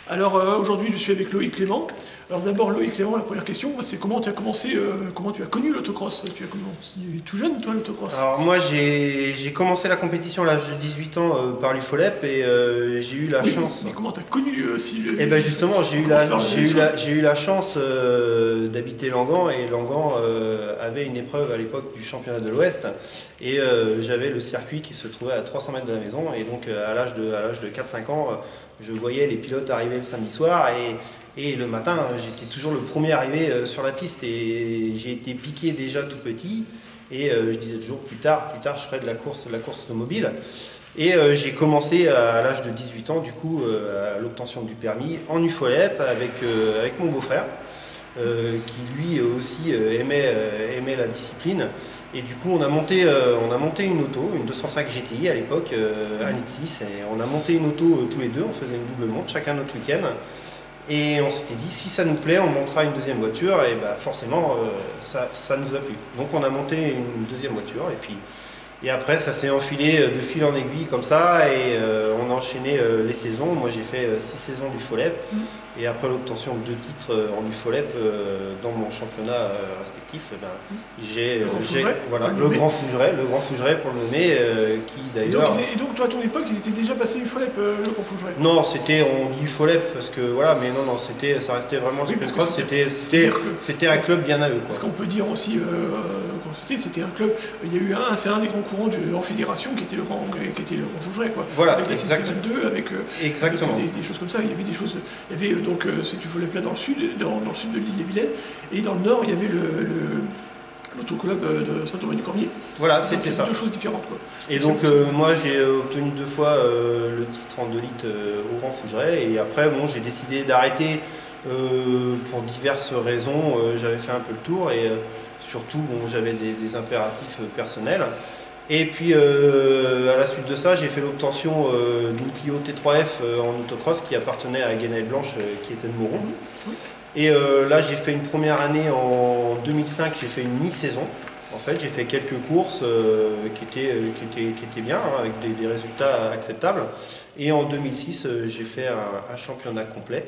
Alors aujourd'hui, je suis avec Loïc Clément. Alors d'abord, Loïc Clément, la première question, c'est comment tu as commencé, comment tu as connu l'autocross? Tu as commencé tout jeune, toi, l'autocross? Alors moi j'ai commencé la compétition à l'âge de 18 ans par l'UFOLEP et j'ai eu la Oui, chance. mais comment tu as connu si je... Et ben justement j'ai eu la chance d'habiter Langan et Langan avait une épreuve à l'époque du championnat de l'Ouest et j'avais le circuit qui se trouvait à 300 mètres de la maison et donc à l'âge de 4-5 ans je voyais les pilotes arriver le samedi soir et le matin j'étais toujours le premier arrivé sur la piste et j'ai été piqué déjà tout petit. Et je disais toujours plus tard je ferai de la course automobile. Et j'ai commencé à l'âge de 18 ans, du coup, à l'obtention du permis en UFOLEP avec mon beau-frère, qui lui aussi aimait la discipline. Et du coup, on a monté une auto, une 205 GTI à l'époque, à Nitsys. Et on a monté une auto tous les deux, on faisait une double monte, chacun notre week-end. Et on s'était dit, si ça nous plaît, on montera une deuxième voiture, et bah forcément, ça nous a plu. Donc on a monté une deuxième voiture, et après ça s'est enfilé de fil en aiguille comme ça, et on a enchaîné les saisons. Moi j'ai fait 6 saisons du FOLEP, et après l'obtention de 2 titres en UFOLEP dans mon championnat respectif, j'ai voilà, le Grand Fougeray pour le nommer, qui d'ailleurs... Et donc toi à ton époque, ils étaient déjà passés UFOLEP, le Grand Fougeray? Non, on dit UFOLEP parce que voilà, mais non, ça restait vraiment le Supercross, c'était un club bien à eux, quoi. Parce qu'on peut dire aussi, c'était un club, il y a eu c'est un des grands courants en fédération qui était le Grand Fougeray, quoi. Voilà, avec la 622, avec exactement. Des choses comme ça. Il y avait des choses, il y avait donc c'est UFOLEP là dans le sud de l'île-et-Vilaine, et dans le nord il y avait l'autoclub de Saint-Domingue-du-Cormier. Voilà, c'était ça. Deux choses différentes, quoi. Et donc moi j'ai obtenu 2 fois le titre en 2 litres au Grand Fougeray, et après bon, j'ai décidé d'arrêter pour diverses raisons. J'avais fait un peu le tour et surtout bon, j'avais des impératifs personnels. Et puis à la suite de ça, j'ai fait l'obtention d'une Clio T3F en autocross qui appartenait à Guénaël Blanche, qui était de Mauron. Et là, j'ai fait une première année en 2005, j'ai fait une mi-saison. En fait, j'ai fait quelques courses qui étaient bien, hein, avec des résultats acceptables. Et en 2006, j'ai fait un championnat complet.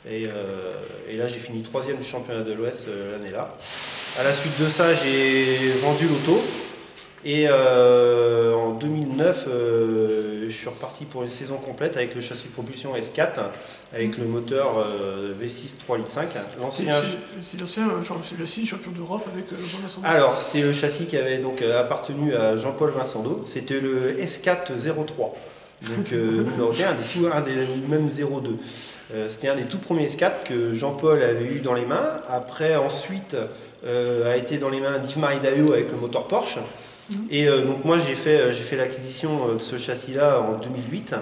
Et là, j'ai fini 3e du championnat de l'Ouest l'année-là. À la suite de ça, j'ai vendu l'auto. Et en 2009, je suis reparti pour une saison complète avec le châssis de propulsion S4, avec le moteur V6 3,5 litres. C'est l'ancien champion d'Europe avec Jean Vincent. Alors, c'était le châssis qui avait donc appartenu à Jean-Paul Vincendo. C'était le S4 03. Donc numéro 1, un des même 02. C'était un des tout premiers S4 que Jean-Paul avait eu dans les mains. Après, ensuite, a été dans les mains d'Yves-Marie Daillot avec le moteur Porsche. Et donc moi j'ai fait l'acquisition de ce châssis-là en 2008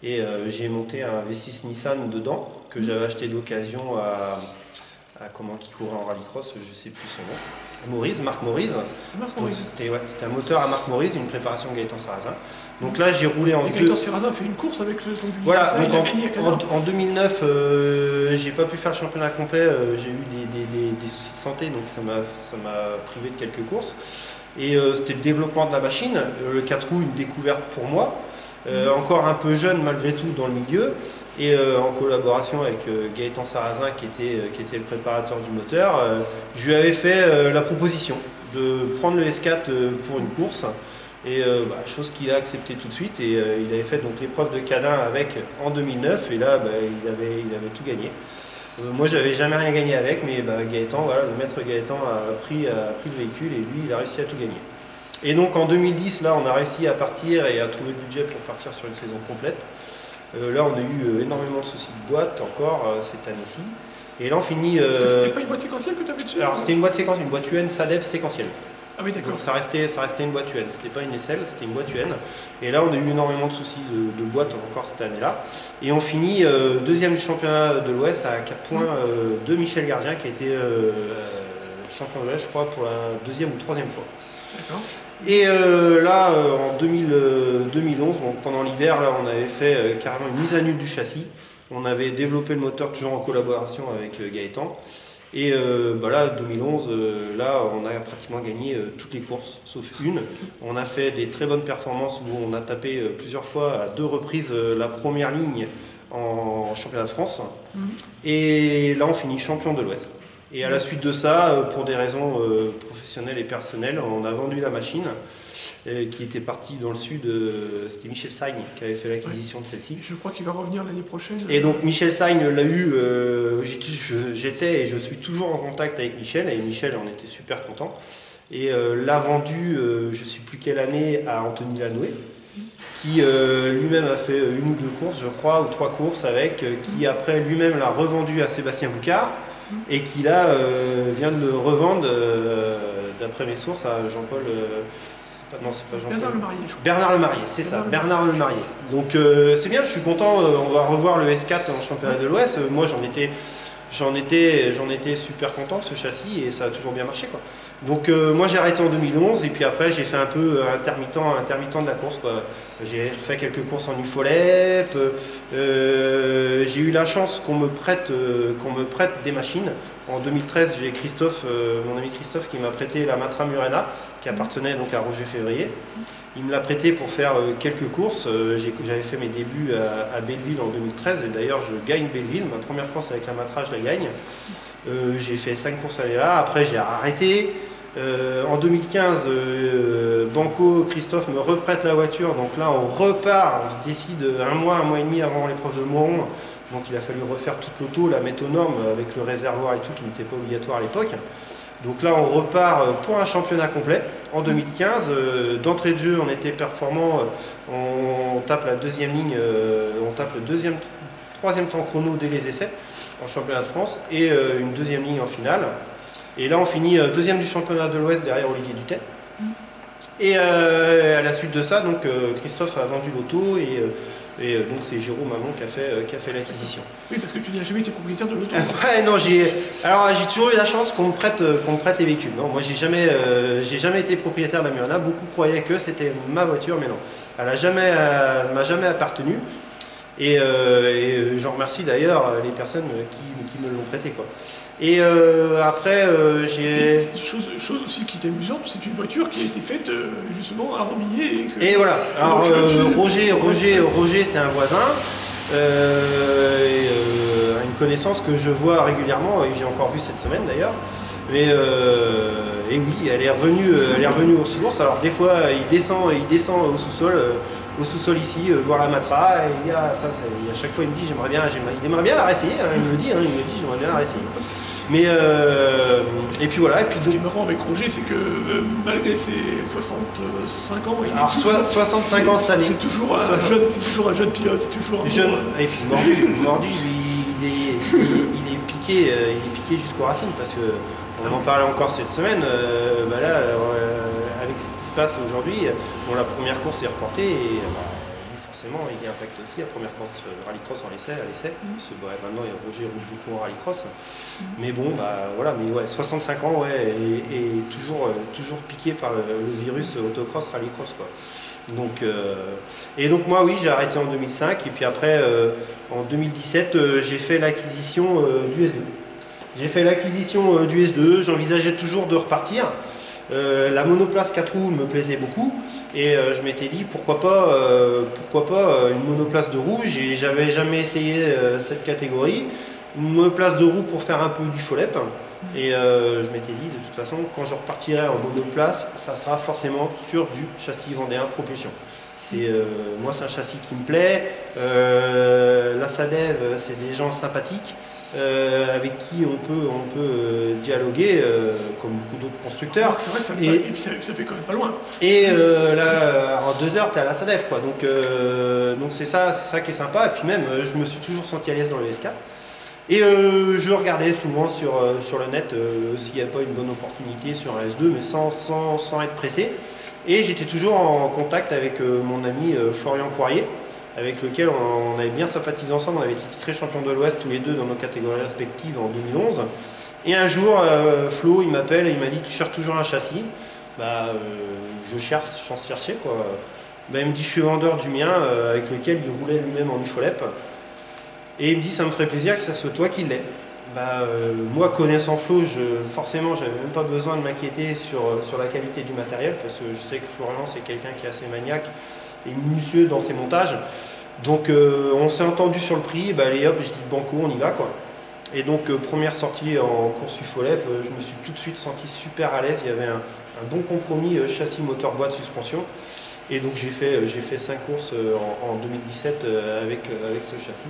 et j'ai monté un V6 Nissan dedans que j'avais acheté d'occasion à comment qui courait en rallycross, je sais plus son nom, Marc Maurice. C'était un moteur à Marc Maurice, une préparation Gaëtan Sarrazin. Donc là j'ai roulé en Gaëtan Sarrazin fait une course avec son public. Voilà, donc en 2009 j'ai pas pu faire le championnat complet, j'ai eu des soucis de santé, donc ça m'a privé de quelques courses. Et c'était le développement de la machine, le 4 roues, une découverte pour moi, encore un peu jeune malgré tout dans le milieu, et en collaboration avec Gaëtan Sarrazin qui était le préparateur du moteur, je lui avais fait la proposition de prendre le S4 pour une course, et chose qu'il a accepté tout de suite, et il avait fait donc l'épreuve de Cadin avec en 2009, et là il avait tout gagné. Moi, j'avais jamais rien gagné avec, mais Gaëtan, voilà, le maître Gaëtan a pris le véhicule et lui, il a réussi à tout gagner. Et donc en 2010, là, on a réussi à partir et à trouver le budget pour partir sur une saison complète. Là, on a eu énormément de soucis de boîte encore cette année-ci. Et là, on finit. Parce que c'était pas une boîte séquentielle que tu avais dessus? Alors, c'était une boîte séquentielle, une boîte UN SADEF séquentielle. Ah oui, d'accord. Donc ça restait une boîte UN, c'était pas une SL, c'était une boîte UN. Et là on a eu énormément de soucis de boîte encore cette année-là. Et on finit deuxième du championnat de l'Ouest à 4 points de Michel Gardien qui a été champion de l'Ouest, je crois, pour la 2e ou 3e fois. D'accord. Et là en 2011, donc pendant l'hiver, là on avait fait carrément une mise à nu du châssis. On avait développé le moteur toujours en collaboration avec Gaëtan. Et là, 2011, là, on a pratiquement gagné toutes les courses, sauf une. On a fait des très bonnes performances où on a tapé plusieurs fois, à 2 reprises, la première ligne en championnat de France. Et là, on finit champion de l'Ouest. Et à la suite de ça, pour des raisons professionnelles et personnelles, on a vendu la machine qui était partie dans le sud. C'était Michel Sagne qui avait fait l'acquisition de celle-ci. Je crois qu'il va revenir l'année prochaine. Et donc Michel Sagne l'a eu, j'étais et je suis toujours en contact avec Michel, et Michel en était super content. Et l'a vendu, je ne sais plus quelle année, à Anthony Lanoé, qui lui-même a fait 1 ou 2 courses, je crois, ou 3 courses avec, qui après lui-même l'a revendu à Sébastien Boucard, et qui là vient de le revendre, d'après mes sources, à Jean-Paul. Non, c'est pas Jean-Paul. Bernard Lemarié, je crois. Bernard Lemarié, c'est ça, Bernard Lemarié. Donc c'est bien, je suis content, on va revoir le S4 en championnat de l'Ouest. Moi j'en étais super content de ce châssis et ça a toujours bien marché, quoi. Donc moi j'ai arrêté en 2011 et puis après j'ai fait un peu intermittent de la course, quoi. J'ai refait quelques courses en UFOLEP, j'ai eu la chance qu'on me prête des machines. En 2013 j'ai Christophe, mon ami Christophe, qui m'a prêté la Matra Murena qui appartenait donc à Roger Février. Il me l'a prêté pour faire quelques courses. J'avais fait mes débuts à Belleville en 2013 et d'ailleurs je gagne Belleville, ma première course avec la Matra je la gagne. J'ai fait 5 courses là, après j'ai arrêté. En 2015, Banco, Christophe me reprête la voiture, donc là on repart, on se décide un mois et demi avant l'épreuve de Moron, donc il a fallu refaire toute l'auto, la mettre aux normes avec le réservoir et tout qui n'était pas obligatoire à l'époque. Donc là on repart pour un championnat complet en 2015, d'entrée de jeu on était performant, on tape la deuxième ligne, on tape le troisième temps chrono dès les essais en championnat de France et une deuxième ligne en finale. Et là, on finit deuxième du championnat de l'Ouest derrière Olivier Dutet. Et à la suite de ça, donc, Christophe a vendu l'auto et donc c'est Jérôme Mamon qui a fait l'acquisition. Oui, parce que tu n'as jamais été propriétaire de l'auto. Ouais, non, j'ai toujours eu la chance qu'on me prête les véhicules. Non, moi, j'ai jamais été propriétaire de la Murena. Beaucoup croyaient que c'était ma voiture, mais non. Elle m'a jamais appartenu. Et j'en remercie d'ailleurs les personnes qui me l'ont prêté, quoi. Et après, j'ai... Chose aussi qui est amusante, c'est une voiture qui a été faite justement à Romilly. Et voilà, alors Roger c'était un voisin, une connaissance que je vois régulièrement, et que j'ai encore vu cette semaine d'ailleurs. Et oui, elle est revenue aux sources. Alors des fois, il descend au sous-sol ici, voir la Matra, et à chaque fois il me dit il aimerait bien la réessayer, hein, il me dit j'aimerais bien la réessayer. Mais et puis voilà. Et puis, ce qui est marrant avec Roger, c'est que malgré ses 65 ans, il alors 65 ans cette année, c'est toujours un jeune pilote, c'est toujours un jeune. Et puis mordu, il est piqué jusqu'aux racines, parce que on en parlait encore cette semaine. Là, avec ce qui se passe aujourd'hui, la première course est reportée et forcément il y a impact aussi. La première course rallycross à l'essai, parce que maintenant Roger roule beaucoup en rallycross. Mais bon, voilà, mais ouais, 65 ans, ouais, et toujours piqué par le virus autocross, rallycross, quoi. Donc moi, oui, j'ai arrêté en 2005, et puis après, en 2017, j'ai fait l'acquisition du S2. J'ai fait l'acquisition du S2, j'envisageais toujours de repartir. La monoplace 4 roues me plaisait beaucoup et je m'étais dit pourquoi pas une monoplace de roues. J'avais jamais essayé cette catégorie. Une monoplace de roues pour faire un peu du FOLEP et je m'étais dit de toute façon quand je repartirai en monoplace, ça sera forcément sur du châssis vendéen propulsion. Moi c'est un châssis qui me plaît, la SADEV c'est des gens sympathiques. Avec qui on peut dialoguer comme beaucoup d'autres constructeurs. C'est vrai que ça fait quand même pas loin. Et là, en 2 heures, tu es à la SADEF, quoi. Donc c'est ça qui est sympa. Et puis même, je me suis toujours senti à l'aise dans le S4. Et je regardais souvent sur le net s'il n'y avait pas une bonne opportunité sur un S2, mais sans être pressé. Et j'étais toujours en contact avec mon ami Florian Poirier, avec lequel on avait bien sympathisé ensemble. On avait été titrés champions de l'Ouest tous les deux dans nos catégories respectives en 2011. Et un jour, Flo, il m'appelle et il m'a dit « Tu cherches toujours un châssis ?» Je cherchais, quoi. Il me dit « Je suis vendeur du mien, avec lequel il roulait lui-même en UFOLEP. » Et il me dit « Ça me ferait plaisir que ça soit toi qui l'aies. » Moi, connaissant Flo, forcément, j'avais même pas besoin de m'inquiéter sur la qualité du matériel, parce que je sais que Florian, c'est quelqu'un qui est assez maniaque et minutieux dans ses montages. Donc on s'est entendu sur le prix, bah, allez hop, je dis banco, on y va quoi. Et donc première sortie en course UFOLEP, je me suis tout de suite senti super à l'aise, il y avait un bon compromis châssis, moteur, boîte, suspension. Et donc j'ai fait 5 courses en 2017 avec ce châssis.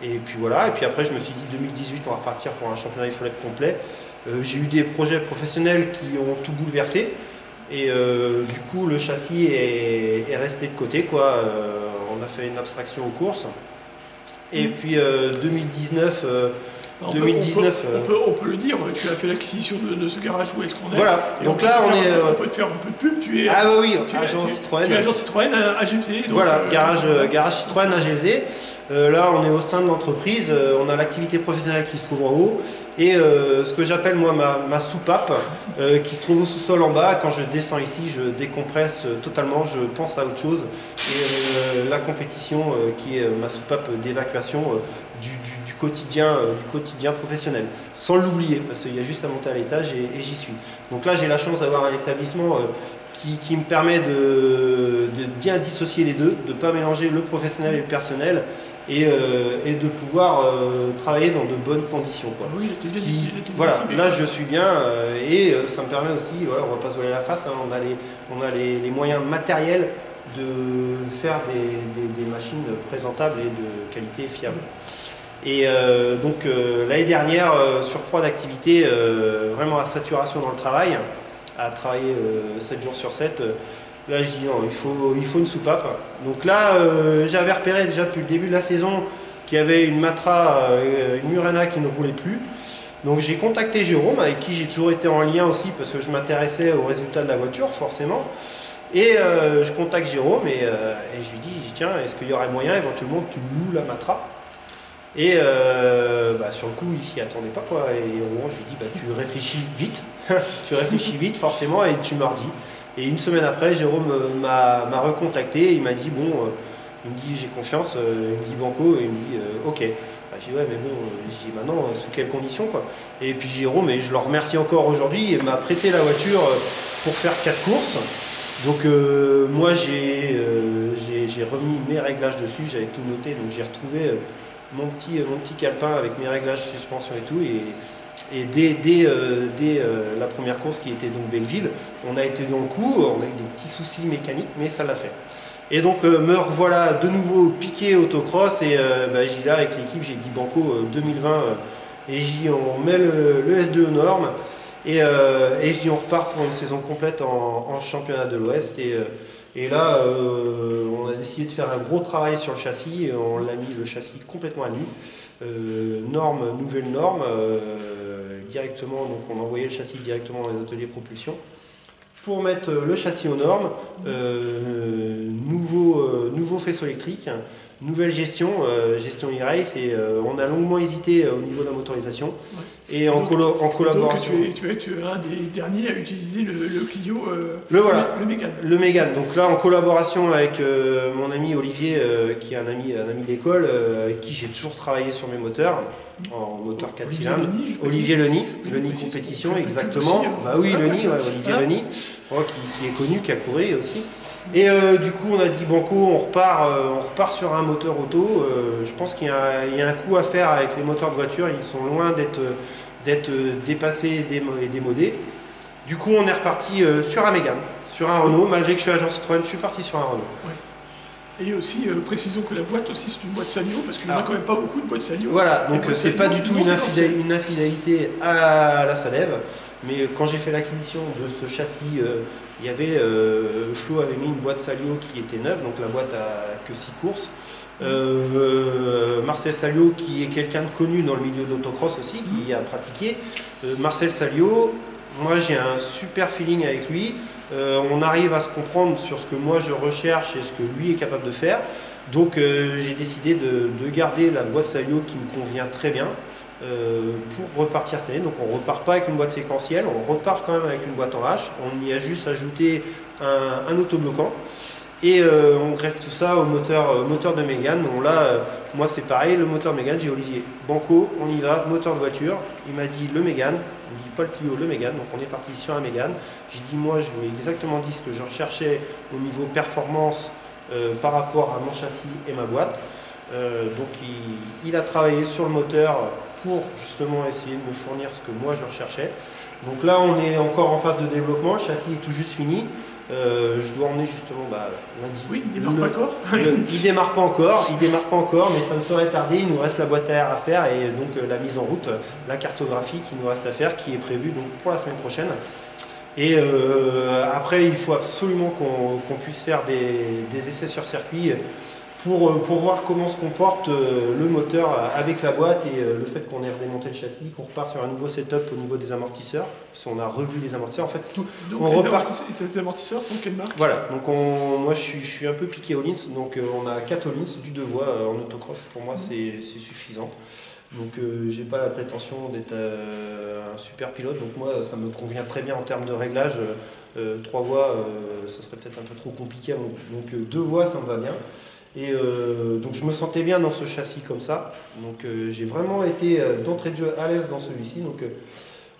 Et puis voilà, et puis après je me suis dit 2018 on va repartir pour un championnat UFOLEP complet. J'ai eu des projets professionnels qui ont tout bouleversé. Et du coup le châssis est resté de côté quoi. On a fait une abstraction aux courses. Et puis 2019... On peut le dire, tu as fait l'acquisition de ce garage où est-ce qu'on est. Voilà, et donc là on peut te faire un peu de pub, tu es agent Citroën. Tu es agent Citroën à GMC. Donc, voilà, garage Citroën à GMC. Là on est au sein de l'entreprise, on a l'activité professionnelle qui se trouve en haut. Et ce que j'appelle moi ma soupape qui se trouve au sous-sol en bas. Quand je descends ici, je décompresse totalement, je pense à autre chose. Et la compétition qui est ma soupape d'évacuation du quotidien professionnel, sans l'oublier, parce qu'il y a juste à monter à l'étage et j'y suis. Donc là, j'ai la chance d'avoir un établissement qui me permet de bien dissocier les deux, de ne pas mélanger le professionnel et le personnel, et de pouvoir travailler dans de bonnes conditions. Quoi. Oui, voilà, là je suis bien, et ça me permet aussi, voilà, on ne va pas se voiler la face, hein, on a les moyens matériels de faire des machines présentables et de qualité fiable. Et donc l'année dernière, surcroît d'activité, vraiment à saturation dans le travail, à travailler 7 jours sur 7, là je dis non, il faut une soupape. Donc là, j'avais repéré déjà depuis le début de la saison qu'il y avait une Matra, une Murena qui ne roulait plus. Donc j'ai contacté Jérôme, avec qui j'ai toujours été en lien aussi, parce que je m'intéressais aux résultats de la voiture, forcément. Et je contacte Jérôme et je lui dis tiens, est-ce qu'il y aurait moyen éventuellement que tu loues la Matra? Et sur le coup, il s'y attendait pas quoi. Et au moment, je lui dis tu réfléchis vite, forcément, et tu me redis. Et une semaine après, Jérôme m'a recontacté. Il m'a dit il me dit j'ai confiance. Il me dit banco et il me dit ok. J'ai dit ouais mais bon, j'ai dit maintenant sous quelles conditions quoi. Et puis Jérôme, et je le remercie encore aujourd'hui, m'a prêté la voiture pour faire 4 courses. Donc moi j'ai remis mes réglages dessus, j'avais tout noté, donc j'ai retrouvé mon petit calepin avec mes réglages suspension et tout, et dès la première course qui était donc Belleville, on a été dans le coup, on a eu des petits soucis mécaniques, mais ça l'a fait. Et donc me revoilà de nouveau piqué autocross, et j'y là avec l'équipe, j'ai dit banco 2020, et on met le S2 aux normes, et je dis on repart pour une saison complète en championnat de l'Ouest. Et là, on a décidé de faire un gros travail sur le châssis, et on l'a mis le châssis complètement à nu. Nouvelle norme, directement, donc on a envoyé le châssis directement dans les ateliers propulsion pour mettre le châssis aux normes, nouveau faisceau électrique, nouvelle gestion e-race, et on a longuement hésité au niveau de la motorisation. Ouais. Et en collaboration. Donc tu es un des derniers à utiliser le Clio, le Mégane. Le Mégane. Donc là, en collaboration avec mon ami Olivier, qui est un ami d'école, avec qui j'ai toujours travaillé sur mes moteurs, en moteur 4 cylindres. Olivier Leny compétition, exactement. Bah oui, Leny, Olivier Leny, qui est connu, qui a couru aussi. Et du coup, on a dit banco, on repart sur un moteur auto. Je pense qu'il y a un coup à faire avec les moteurs de voiture. Ils sont loin d'être dépassés et démodés. Du coup, on est reparti sur un Mégane, sur un Renault. Malgré que je suis agent Citroën, je suis parti sur un Renault. Ouais. Et aussi, précisons que la boîte aussi, c'est une boîte Sanyo, parce qu'il n'y en a quand même pas beaucoup de boîtes Sanyo. Voilà, donc c'est pas du tout une infidélité à la Salève. Mais quand j'ai fait l'acquisition de ce châssis, il y avait, Flo avait mis une boîte Salio qui était neuve, donc la boîte a que 6 courses. Marcel Salio, qui est quelqu'un de connu dans le milieu de l'autocross aussi, qui a pratiqué. Marcel Salio, moi j'ai un super feeling avec lui. On arrive à se comprendre sur ce que moi je recherche et ce que lui est capable de faire. Donc j'ai décidé de garder la boîte Salio qui me convient très bien. Pour repartir cette année. Donc on repart pas avec une boîte séquentielle, on repart quand même avec une boîte en H. On y a juste ajouté un autobloquant, et on greffe tout ça au moteur de Mégane. Donc là, moi c'est pareil, le moteur Mégane, j'ai Olivier banco, on y va, moteur de voiture. Il m'a dit le Mégane, il me dit pas le Clio, le Mégane. Donc on est parti sur un Mégane. J'ai dit moi, je lui ai exactement dit ce que je recherchais au niveau performance par rapport à mon châssis et ma boîte. Donc il a travaillé sur le moteur pour justement essayer de me fournir ce que moi je recherchais. Donc là on est encore en phase de développement, le châssis est tout juste fini. Je dois emmener justement lundi. Oui, il démarre pas encore. Il démarre pas encore, mais ça ne saurait tarder. Il nous reste la boîte à air à faire et donc la mise en route, la cartographie qui nous reste à faire, qui est prévue donc pour la semaine prochaine. Et après, il faut absolument qu'on puisse faire des essais sur circuit pour voir comment se comporte le moteur avec la boîte et le fait qu'on ait redémonté le châssis, qu'on repart sur un nouveau setup au niveau des amortisseurs, parce qu'on a revu les amortisseurs. En fait, tout. Donc les amortisseurs sont quelle marque? Voilà, donc moi je suis un peu piqué Öhlins, donc on a 4 Öhlins, du 2 voies en autocross, pour moi c'est suffisant. Donc j'ai pas la prétention d'être un super pilote, donc moi ça me convient très bien en termes de réglage. 3 voies, ça serait peut-être un peu trop compliqué, donc 2 voies ça me va bien. Et donc je me sentais bien dans ce châssis comme ça, donc j'ai vraiment été d'entrée de jeu à l'aise dans celui-ci. Donc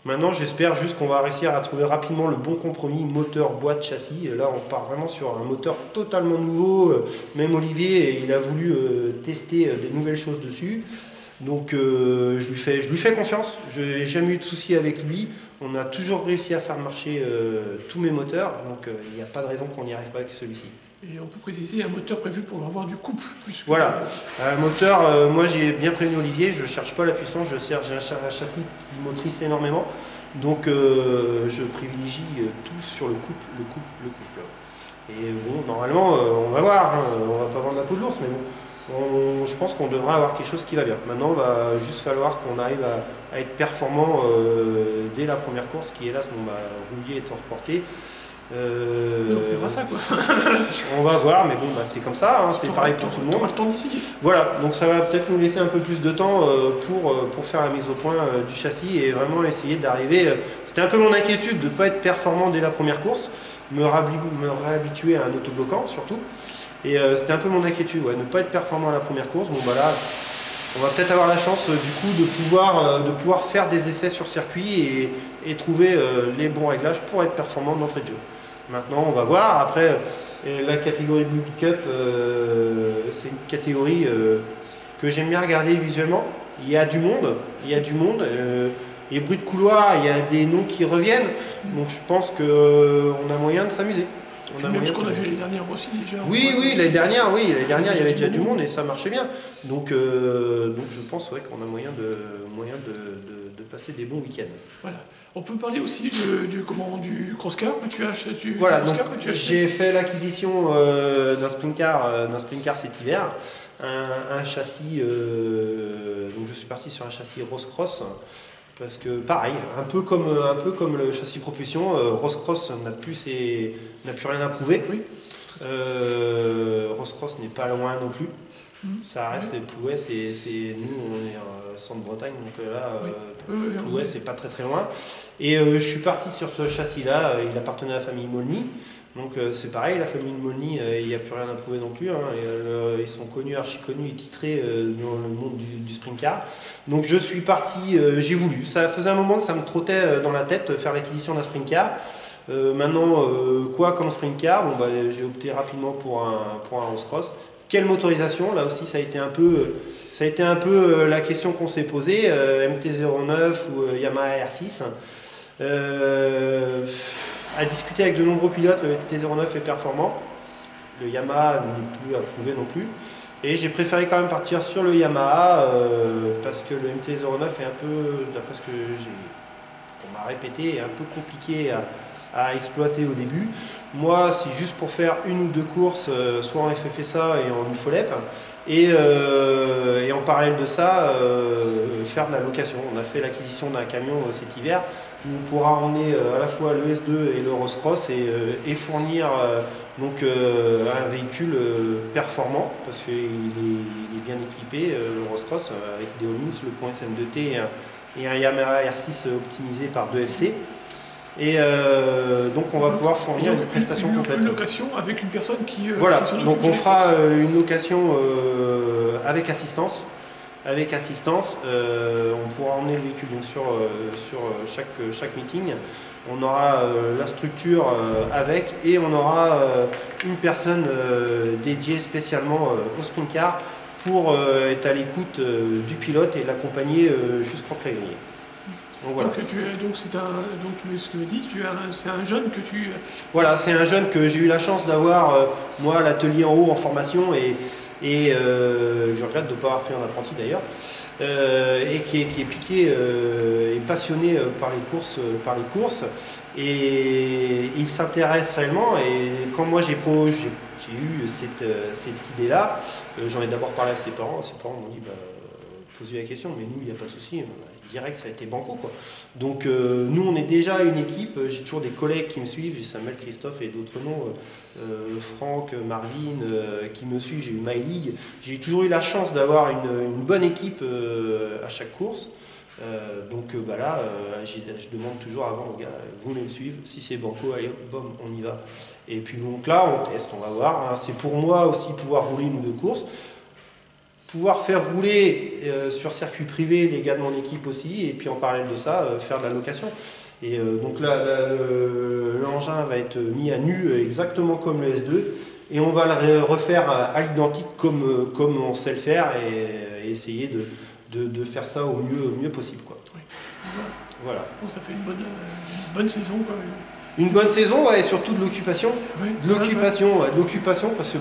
maintenant j'espère juste qu'on va réussir à trouver rapidement le bon compromis moteur, boîte, châssis. Et là on part vraiment sur un moteur totalement nouveau, même Olivier il a voulu tester des nouvelles choses dessus. Donc je lui fais confiance, je n'ai jamais eu de soucis avec lui, on a toujours réussi à faire marcher tous mes moteurs, donc il n'y a pas de raison qu'on n'y arrive pas avec celui-ci. Et on peut préciser un moteur prévu pour avoir du couple. Voilà, un moteur, moi j'ai bien prévenu Olivier, je ne cherche pas la puissance, j'ai un châssis qui motrice énormément, donc je privilégie tout sur le couple. Et bon, normalement, on va voir, hein, on va pas vendre la peau de l'ours, mais bon, je pense qu'on devra avoir quelque chose qui va bien. Maintenant, il va juste falloir qu'on arrive à être performant dès la première course, qui hélas, Roulier étant reporté. On verra ça quoi. On va voir, mais bon, c'est comme ça, hein, c'est pareil pour tout le monde. Le temps d'ici. Voilà, donc ça va peut-être nous laisser un peu plus de temps pour faire la mise au point du châssis et vraiment essayer d'arriver. C'était un peu mon inquiétude de ne pas être performant dès la première course, me réhabituer à un autobloquant surtout. Et c'était un peu mon inquiétude, ne pas être performant à la première course. Bon là, on va peut-être avoir la chance du coup de pouvoir faire des essais sur circuit et trouver les bons réglages pour être performant d'entrée de jeu. Maintenant, on va voir. Après, la catégorie Blue Pickup, c'est une catégorie que j'aime bien regarder visuellement. Il y a du monde, les bruits de couloir, il y a des noms qui reviennent. Donc je pense qu'on a moyen de s'amuser. Même ce qu'on a vu l'année dernière aussi déjà. Oui, l'année dernière, il y avait déjà du monde et ça marchait bien. Donc je pense qu'on a moyen de passer des bons week-ends. Voilà. On peut parler aussi du crosscar que tu as acheté. Voilà, j'ai fait l'acquisition d'un sprint car cet hiver. Un châssis, donc je suis parti sur un châssis Roscross. Parce que pareil, un peu comme le châssis propulsion, Roscross n'a plus rien à prouver. Oui. Roscross n'est pas loin non plus. Ça reste Plouet, nous on est en Centre-Bretagne, donc là Plouet c'est pas très loin. Et je suis parti sur ce châssis là, il appartenait à la famille Molny. Donc c'est pareil, la famille Molny, il n'y a plus rien à prouver non plus. Hein. Ils sont connus, archi connus et titrés dans le monde du sprint car. Donc je suis parti, j'ai voulu. Ça faisait un moment que ça me trottait dans la tête faire l'acquisition d'un sprint car. Maintenant, quoi comme sprint car? J'ai opté rapidement pour un Roscross. Quelle motorisation? Là aussi, ça a été un peu la question qu'on s'est posée. MT-09 ou Yamaha R6. À discuter avec de nombreux pilotes, le MT-09 est performant. Le Yamaha n'est plus approuvé non plus. Et j'ai préféré quand même partir sur le Yamaha parce que le MT-09 est un peu, d'après ce que on m'a répété, est un peu compliqué à exploiter au début. Moi, c'est juste pour faire une ou deux courses, soit en FFSA et en UFOLEP. Et en parallèle de ça, faire de la location. On a fait l'acquisition d'un camion cet hiver où on pourra emmener à la fois le S2 et le Roscross et fournir un véhicule performant parce qu'il est bien équipé, le Roscross, avec des Öhlins, le point SM2T et un Yamaha R6 optimisé par 2FC. Et donc on va pouvoir fournir une prestation complète. Une location avec une personne qui... voilà, donc on fera une location avec assistance. avec assistance. On pourra emmener le véhicule donc, sur chaque meeting. On aura la structure avec et on aura une personne dédiée spécialement au sprint car pour être à l'écoute du pilote et l'accompagner jusqu'en pré-grillé. Donc voilà. Donc ce que tu dis, c'est un jeune que tu... Voilà, c'est un jeune que j'ai eu la chance d'avoir, moi, à l'atelier en haut en formation et je regrette de ne pas avoir pris un apprenti d'ailleurs. Et qui est piqué et passionné par les courses et il s'intéresse réellement. Et quand moi j'ai eu cette idée là, j'en ai d'abord parlé à ses parents m'ont dit posez la question, mais nous il n'y a pas de souci, direct ça a été banco quoi. Donc nous on est déjà une équipe, j'ai toujours des collègues qui me suivent, j'ai Samuel, Christophe et d'autres noms, Franck, Marvin qui me suivent, j'ai eu My League, j'ai toujours eu la chance d'avoir une bonne équipe à chaque course. Là, je demande toujours avant aux gars, vous voulez me suivre, si c'est banco, allez, bom, on y va. Et puis donc là, on teste, on va voir. Hein. C'est pour moi aussi pouvoir rouler une ou deux courses, pouvoir faire rouler sur circuit privé les gars de mon équipe aussi, et puis en parallèle de ça, faire de la location. Et donc là, l'engin va être mis à nu exactement comme le S2, et on va le refaire à l'identique comme on sait le faire, et essayer de faire ça au mieux possible. Quoi. Oui. Voilà. Bon, ça fait une bonne saison. Quoi. Une bonne saison, ouais, et surtout de l'occupation. Oui, de l'occupation, parce que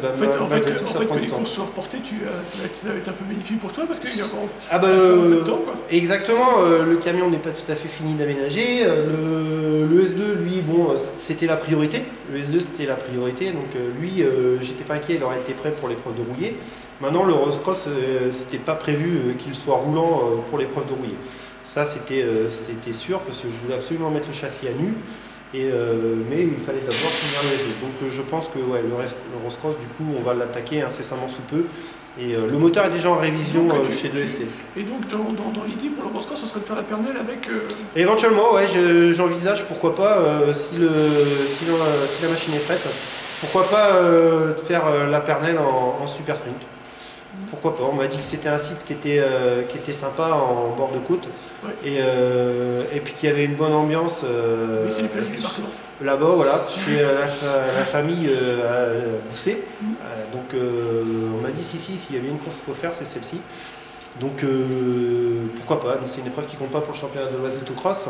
malgré tout, ça prend que du les temps. courses soient reportées, ça va être un peu bénéfique pour toi, parce qu'il y a encore un peu de temps. Quoi. Exactement, le camion n'est pas tout à fait fini d'aménager. Le S2, lui, bon, c'était la priorité. Le S2, c'était la priorité, donc lui, j'étais pas inquiet, il aurait été prêt pour l'épreuve de rouillé. Maintenant, le Rose Cross, c'était pas prévu qu'il soit roulant pour l'épreuve de rouillé. Ça, c'était sûr, parce que je voulais absolument mettre le châssis à nu. Mais il fallait d'abord finir le S2. Donc je pense que ouais, le Rose Cross, du coup, on va l'attaquer incessamment sous peu. Et le moteur est déjà en révision chez 2FC. Et donc, dans l'idée pour le Rose Cross, ce serait de faire la pernelle avec... Éventuellement, ouais, j'envisage, pourquoi pas, si la machine est prête, pourquoi pas faire la pernelle en super sprint. Pourquoi pas, on m'a dit que c'était un site qui était sympa en bord de côte. Ouais. Et puis qu'il y avait une bonne ambiance c'est les plages du Barcelone. Là-bas, voilà, chez la famille Bousset. Donc on m'a dit s'il y avait une course qu'il faut faire, c'est celle-ci. Donc pourquoi pas, c'est une épreuve qui compte pas pour le championnat de l'Ouest d'autocross.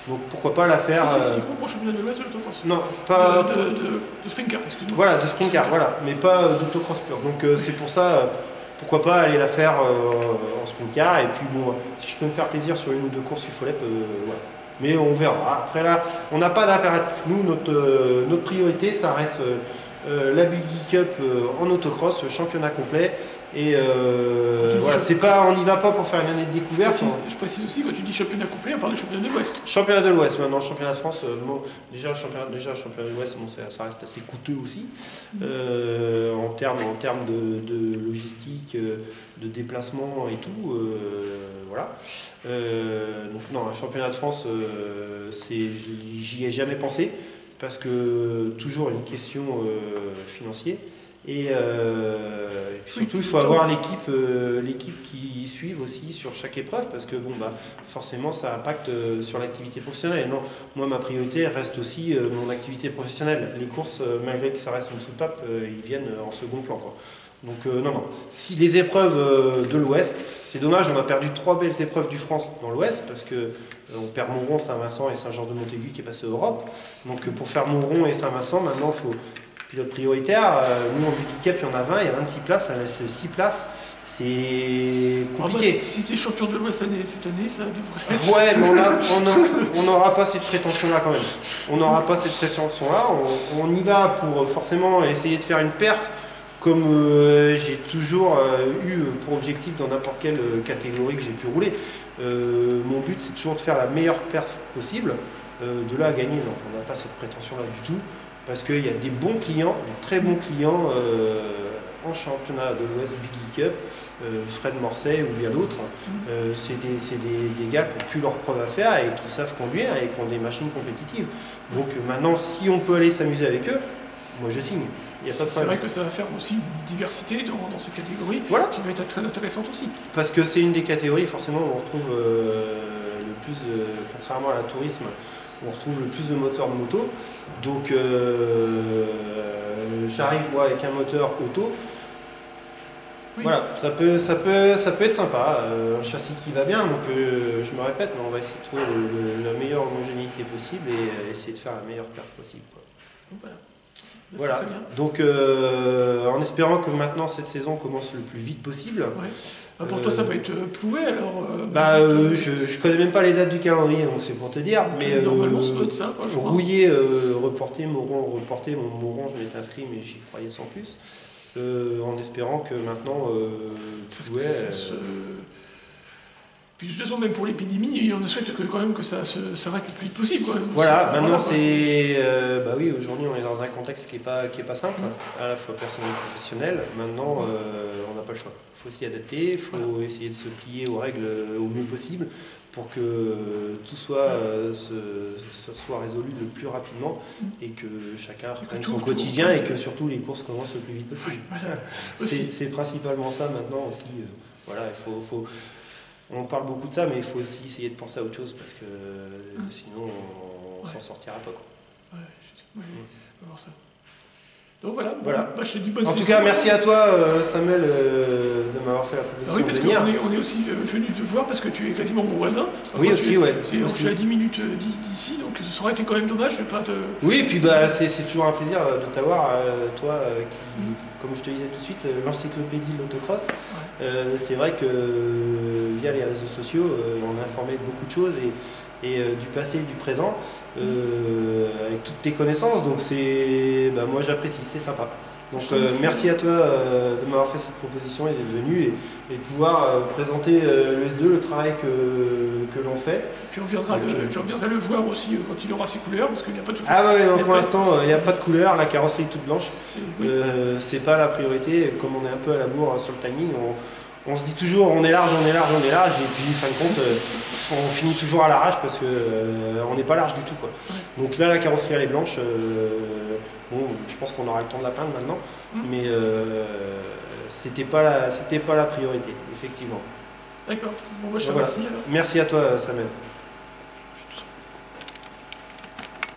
Donc pourquoi pas la faire. Si, il compte pour le championnat de l'Ouest de l'autocross. Non, pas. De sprint car, excuse-moi. Voilà, de sprint car, voilà, mais pas d'autocross pur. Donc c'est pour ça. Pourquoi pas aller la faire en sprint car, et puis bon, si je peux me faire plaisir sur une ou deux courses UFOLEP, voilà. Mais on verra. Après là, on n'a pas d'impératif. Nous, notre priorité, ça reste la Buggy Cup en autocross, championnat complet. Et voilà, on n'y va pas pour faire une année de découverte. Je précise aussi, quand tu dis championnat complet, on parle du championnat de l'Ouest. Championnat de l'Ouest, maintenant, championnat de France, déjà championnat de l'Ouest, bon, ça reste assez coûteux aussi, en termes de logistique, de déplacement et tout. Voilà. Donc non, un championnat de France, j'y ai jamais pensé, parce que toujours une question financière. Et surtout, il faut avoir l'équipe qui suive aussi sur chaque épreuve, parce que bon, forcément ça impacte sur l'activité professionnelle. Et non, moi ma priorité reste aussi mon activité professionnelle. Les courses, malgré que ça reste une soupape, ils viennent en second plan, quoi. Donc non. Si les épreuves de l'Ouest, c'est dommage, on a perdu 3 belles épreuves du France dans l'Ouest, parce que on perd Monron, Saint-Vincent et Saint-Georges-de-Montaigu qui est passé à Europe. Donc pour faire Monron et Saint-Vincent, maintenant il faut pilote prioritaire. Nous en Buggy Cup, il y en a 20, il y a 26 places, ça laisse 6 places. C'est compliqué. Si tu es champion de l'Ouest cette année, ça devrait... Ouais, mais on n'aura pas cette prétention-là quand même. On n'aura pas cette prétention-là. On y va pour forcément essayer de faire une perf, comme j'ai toujours eu pour objectif dans n'importe quelle catégorie que j'ai pu rouler. Mon but, c'est toujours de faire la meilleure perf possible. De là à gagner, non, on n'a pas cette prétention-là du tout. Parce qu'il y a des bons clients, des très bons clients en championnat de l'Ouest Buggy Cup, Fred Morset ou bien d'autres. C'est des gars qui ont pu leur preuve à faire et qui savent conduire et qui ont des machines compétitives. Donc maintenant, si on peut aller s'amuser avec eux, moi je signe. c'est vrai que ça va faire aussi une diversité dans cette catégorie qui va être très intéressante aussi. Parce que c'est une des catégories, forcément, où on retrouve le plus, contrairement à la tourisme, on retrouve le plus de moteurs de moto. Donc j'arrive moi avec un moteur auto. Oui. Voilà, ça peut être sympa, un châssis qui va bien, donc je me répète, mais on va essayer de trouver la meilleure homogénéité possible et essayer de faire la meilleure perf possible, quoi. Voilà. Donc en espérant que maintenant cette saison commence le plus vite possible. Ouais. Pour toi ça va être ploué alors je connais même pas les dates du calendrier, donc c'est pour te dire. Mais normalement ça doit être ça, quoi, Rouillé, reporté, Mauron, reporté, Mauron je m'étais inscrit mais j'y croyais sans plus. En espérant que maintenant Puis de toute façon, même pour l'épidémie, on souhaite quand même que ça s'arrête le plus vite possible. Quand même. Voilà, maintenant c'est... oui, aujourd'hui on est dans un contexte qui est pas simple, à la fois personnel et professionnel. Maintenant, on n'a pas le choix. Il faut s'y adapter, il faut essayer de se plier aux règles au mieux possible pour que tout soit résolu le plus rapidement et que chacun reprenne son quotidien et que surtout les courses commencent le plus vite possible. C'est principalement ça maintenant aussi. Voilà, il faut on parle beaucoup de ça, mais il faut aussi essayer de penser à autre chose parce que sinon on s'en sortira pas, quoi. On va voir ça. Donc voilà. Je te dis bonne saison. En tout cas, merci à toi, Samuel, de m'avoir fait la proposition. Oui, parce qu'on est aussi venu te voir parce que tu es quasiment mon voisin. Oui, aussi, ouais. Je suis à 10 minutes d'ici, donc ça aurait été quand même dommage de pas te... Oui, et puis c'est toujours un plaisir de t'avoir, toi, qui, comme je te disais tout de suite, l'encyclopédie de l'autocross. C'est vrai que via les réseaux sociaux, on a informé de beaucoup de choses et du passé et du présent, avec toutes tes connaissances, donc moi j'apprécie, c'est sympa. Donc merci à toi de m'avoir fait cette proposition et d'être venu et de pouvoir présenter le S2, le travail que l'on fait. Et puis je reviendrai le voir aussi quand il aura ses couleurs, parce qu'il n'y a pas tout. Pour l'instant il n'y a pas de couleur, la carrosserie est toute blanche. C'est pas la priorité, comme on est un peu à la bourre sur le timing, on se dit toujours on est large, et puis fin de compte on finit toujours à l'arrache parce que on n'est pas large du tout, quoi. Donc là la carrosserie elle est blanche, je pense qu'on aura le temps de la peindre maintenant, mais c'était pas la priorité, effectivement. D'accord, je te remercie alors. Merci à toi, Samuel.